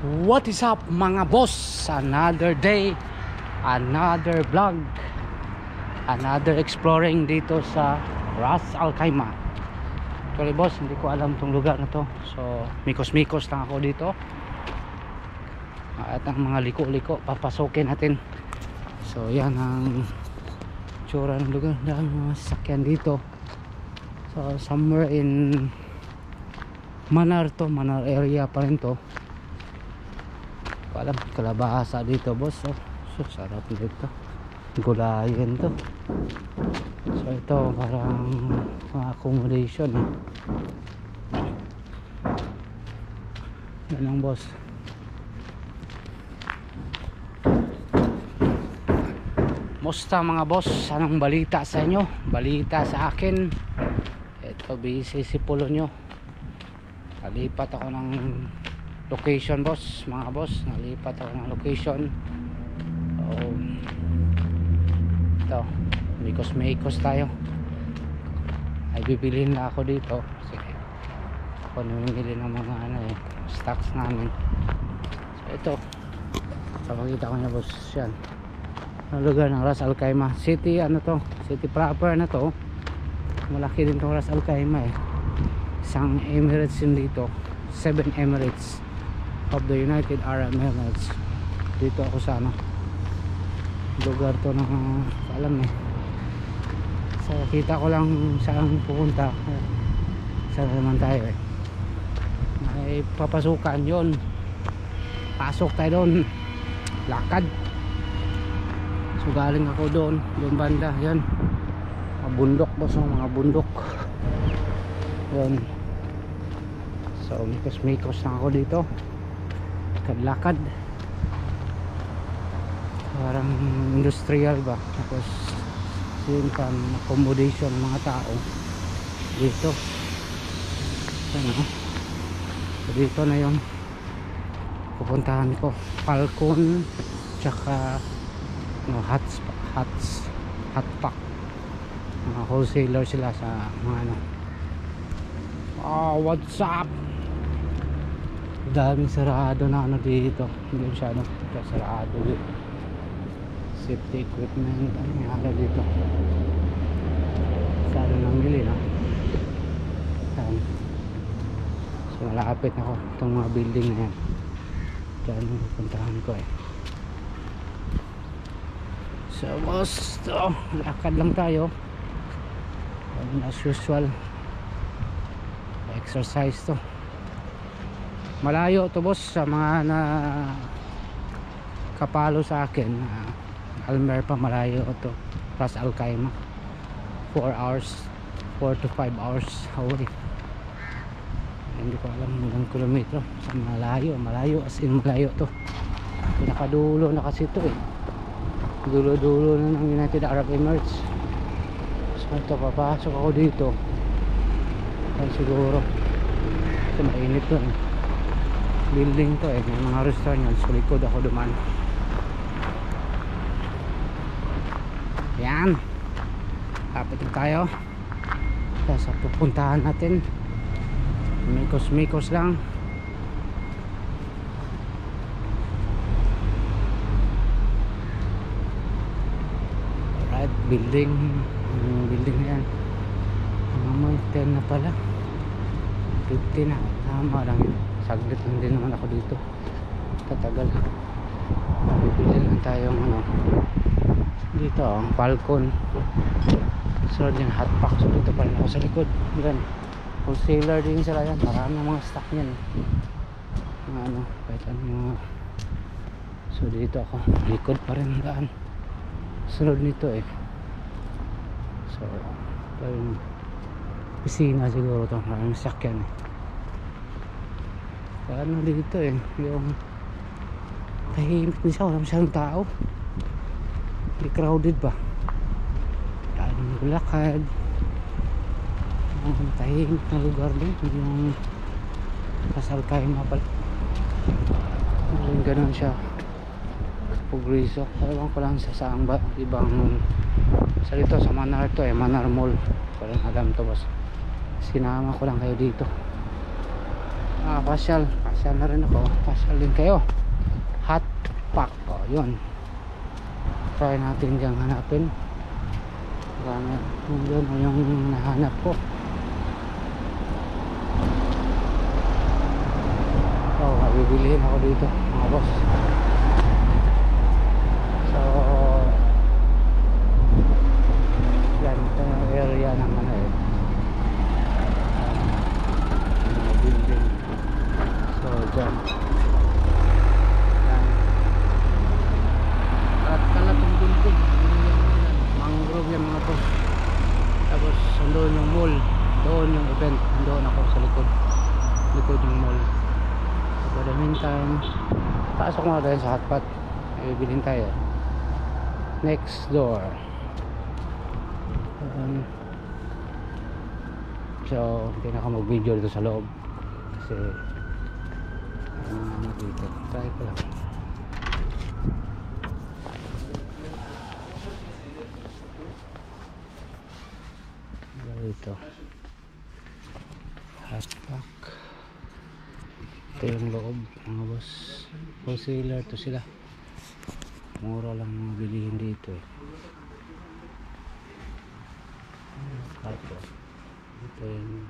What is up mga boss? Another day, another vlog, another exploring dito sa Ras Al Khaimah. Actually boss, hindi ko alam tong lugar na to. So mikos-mikos lang ako dito. At ang mga liko-liko papasokin natin. So yan ang tsura ng lugar. Dahil mga sasakyan dito. So somewhere in Manar to, Manar area pa rin to. Alam, kalabasa dito boss. So sarap dito, gulayan to. So ito parang accommodation yan lang boss. Musta mga boss, anong balita sa inyo? Balita sa akin, ito busy si pulo nyo. Nalipat ako ng location boss, mga boss. Nalipat ako ng location. So ito, mikos tayo. Ay bibilhin na ako dito kasi ako namimili ng mga stocks namin. So ito, papakita ko na boss yan ang lugar ng Ras Al Khaimah City. Ano to, city proper na to. Malaki din tong Ras Al Khaimah Isang Emirates din dito, 7 Emirates of the United Arab Emirates. Dito ako sa lugar to na alam so kita ko lang saan pupunta. Saan naman tayo may papasukan yon, pasok tayo doon, lakad. So galing ako doon banda yan, mga bundok boss, mga bundok yun. So mikos na ako dito, lakad parang industrial ba, tapos yun pa accommodation ng mga tao dito. So dito na yung pupuntahan ko, Falcon tsaka Hotpack, mga wholesaler sila sa mga what's up. Daming sarado na dito, hindi masyado sarado dito. Safety equipment ang nangyari dito. Sana nang bili so malapit ako itong mga building na yan. Diyan yung pupuntahan ko So boss, lakad lang tayo as usual. Exercise to. Malayo to boss sa mga na kapalo sa akin. Almer pa malayo to, Ras Al Khaimah 4 hours, 4 to 5 hours away. Hindi ko alam ilang kilometro. Sa malayo as in malayo to. Pinakadulo na kasi to dulo na ng United Arab Emirates. So ito, papasok ako dito siguro kasi mainit to building to may mga restaurant yan. So likod ako duman. Yan, kapit tayo sa pupuntahan natin. Mikos lang. Alright, building na yan. May 10 na pala, 50 na, tama lang yun. Saglit lang din naman ako dito, tatagal. Bibili lang tayong dito Falcon. So yung Hotpack, so dito pa rin ako sa likod. Yan, wholesaler din sila yan, maraming mga stock yan kahit ano. So dito ako, likod pa rin ang daan, sunod nito so ito yung pisina siguro to, maraming sakyan paano dito yung tahimik din siya, wala masyadong tao, hindi crowded ba, lakad, tahimik na lugar din yung Ras Al Khaimah pala. Ganun siya pugriso. Ewan ko lang sa saang ba ibang sa dito sa Manar to Manar Mall, parang alam to boss. Sinama ko lang kayo dito. pasyal na rin ako, pasyal din kayo. Hot pack, oh yun, try natin dyan hanapin. Marami yun yung nahanap ko. Bibilihin ako dito mga boss. So yan, ito yung area ng ano eh, mga building. So dyan yan, kalat yung building, mangrove yan mga boss. Tapos doon yung mall, doon yung event, doon ako sa likod yung mall. For the meantime, pasok muna tayo sa hotpot. Bilhin tayo next door. So hindi na ako mag video dito sa loob kasi dito try ko lang. Dito hotpot. Ito yung loob mga boss, wholesaler to sila, mura lang mga bilihin dito eh. Ito yung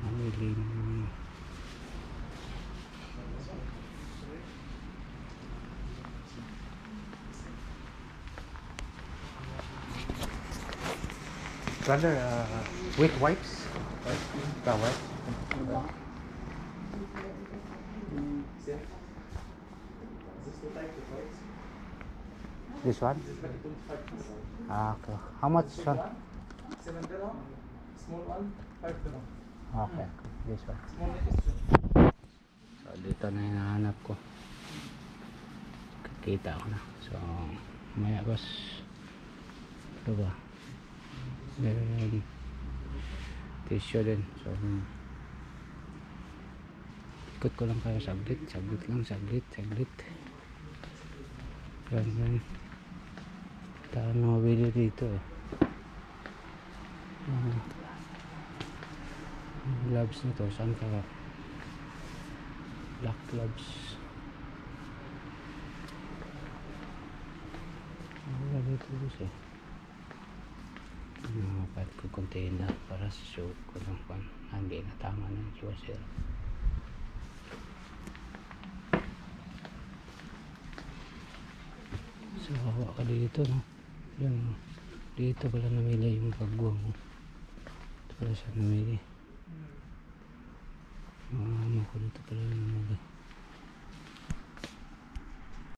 mamili ng brother, with wipes, the wipes. This one? Okay. How much one? 7 dirham. Small one, 5 dirham. Okay. This one. Small one is So dito na hinahanap ko. Kita ko na. So maya boss. Ito ba? Then tissue din. So ikot ko lang kayo saglit lang. Yan. Tayo na video dito eh. Gloves nito, saan ka? Black gloves. Wala dito guys eh. Kahit ko container para sa show ko lang pan. Hindi na tama na yung washer. So hawa ka dito no. Yun, dito pala namili yung pagbuwang. Ito pala siya namili. Ano ko dito pala yung